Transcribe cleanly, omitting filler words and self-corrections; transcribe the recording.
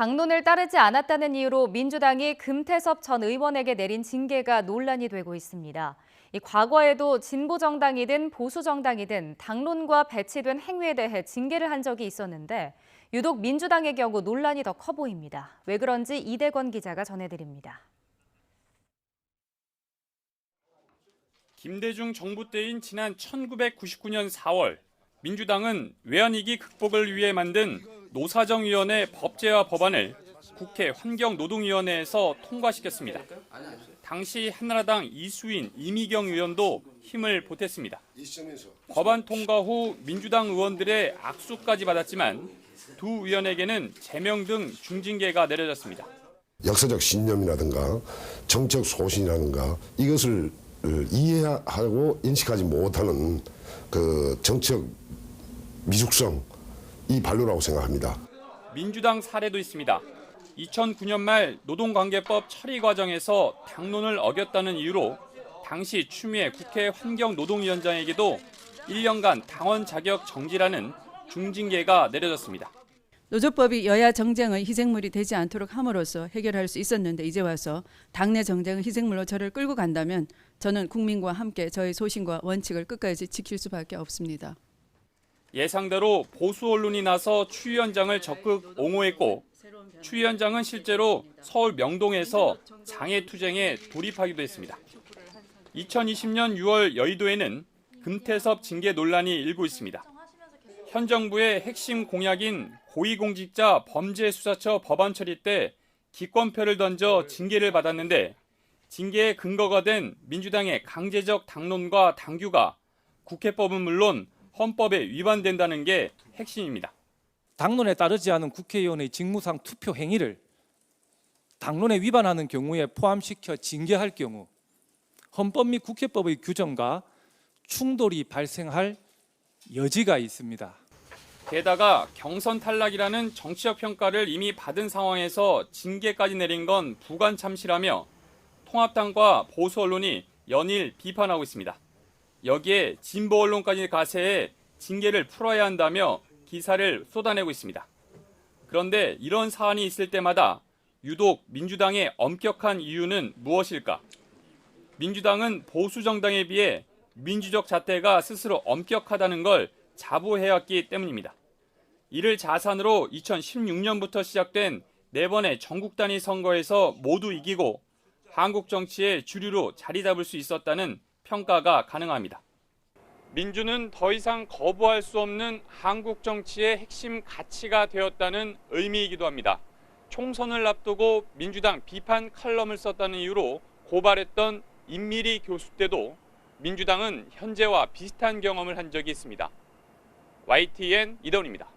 당론을 따르지 않았다는 이유로 민주당이 금태섭 전 의원에게 내린 징계가 논란이 되고 있습니다. 과거에도 진보정당이든 보수정당이든 당론과 배치된 행위에 대해 징계를 한 적이 있었는데 유독 민주당의 경우 논란이 더 커 보입니다. 왜 그런지 이대건 기자가 전해드립니다. 김대중 정부 때인 지난 1999년 4월 민주당은 외환위기 극복을 위해 만든 노사정위원회 법제화 법안을 국회 환경노동위원회에서 통과시켰습니다. 당시 한나라당 이수인, 이미경 의원도 힘을 보탰습니다. 법안 통과 후 민주당 의원들의 악수까지 받았지만 두 의원에게는 제명 등 중징계가 내려졌습니다. 역사적 신념이라든가 정책 소신이라든가 이것을 이해하고 인식하지 못하는 그 정책 미숙성, 이 반로라고 생각합니다. 민주당 사례도 있습니다. 2009년 말 노동관계법 처리 과정에서 당론을 어겼다는 이유로 당시 추미애 국회 환경노동위원장에게도 1년간 당원 자격 정지라는 중징계가 내려졌습니다. 노조법이 여야 정쟁의 희생물이 되지 않도록 함으로써 해결할 수 있었는데 이제 와서 당내 정쟁의 희생물로 저를 끌고 간다면 저는 국민과 함께 저의 소신과 원칙을 끝까지 지킬 수밖에 없습니다. 예상대로 보수 언론이 나서 추 위원장을 적극 옹호했고 추 위원장은 실제로 서울 명동에서 장애투쟁에 돌입하기도 했습니다. 2020년 6월 여의도에는 금태섭 징계 논란이 일고 있습니다. 현 정부의 핵심 공약인 고위공직자 범죄수사처 법안 처리 때 기권표를 던져 징계를 받았는데 징계의 근거가 된 민주당의 강제적 당론과 당규가 국회법은 물론 헌법에 위반된다는 게 핵심입니다. 당론에 따르지 않은 국회의원의 직무상 투표 행위를 당론에 위반하는 경우에 포함시켜 징계할 경우 헌법 및 국회법의 규정과 충돌이 발생할 여지가 있습니다. 게다가 경선 탈락이라는 정치적 평가를 이미 받은 상황에서 징계까지 내린 건 부관참시라며 통합당과 보수 언론이 연일 비판하고 있습니다. 여기에 진보 언론까지 가세해 징계를 풀어야 한다며 기사를 쏟아내고 있습니다. 그런데 이런 사안이 있을 때마다 유독 민주당의 엄격한 이유는 무엇일까? 민주당은 보수 정당에 비해 민주적 잣대가 스스로 엄격하다는 걸 자부해왔기 때문입니다. 이를 자산으로 2016년부터 시작된 4번의 전국 단위 선거에서 모두 이기고 한국 정치의 주류로 자리 잡을 수 있었다는 평가가 가능합니다. 민주는 더 이상 거부할 수 없는 한국 정치의 핵심 가치가 되었다는 의미이기도 합니다. 총선을 앞두고 민주당 비판 칼럼을 썼다는 이유로 고발했던 임미리 교수 때도 민주당은 현재와 비슷한 경험을 한 적이 있습니다. YTN 이대훈입니다.